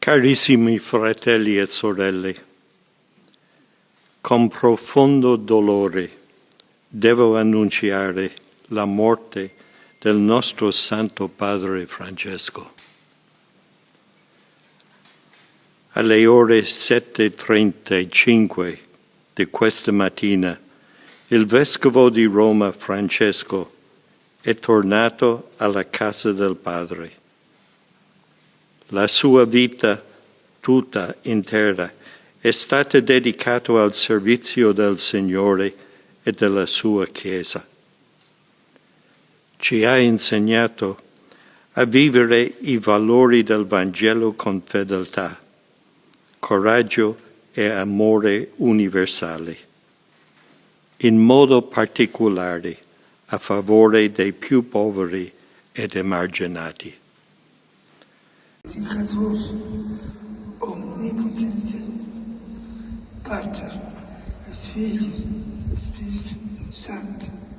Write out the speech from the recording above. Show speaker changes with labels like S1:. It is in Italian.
S1: Carissimi fratelli e sorelle, con profondo dolore devo annunciare la morte del nostro Santo Padre Francesco. Alle ore 7:35 di questa mattina, il Vescovo di Roma Francesco è tornato alla casa del Padre. La sua vita tutta intera è stata dedicata al servizio del Signore e della sua Chiesa. Ci ha insegnato a vivere i valori del Vangelo con fedeltà, coraggio e amore universale, in modo particolare a favore dei più poveri ed emarginati.
S2: Creator omnipotente, Pater, et Filius, et Spiritus Sanctus.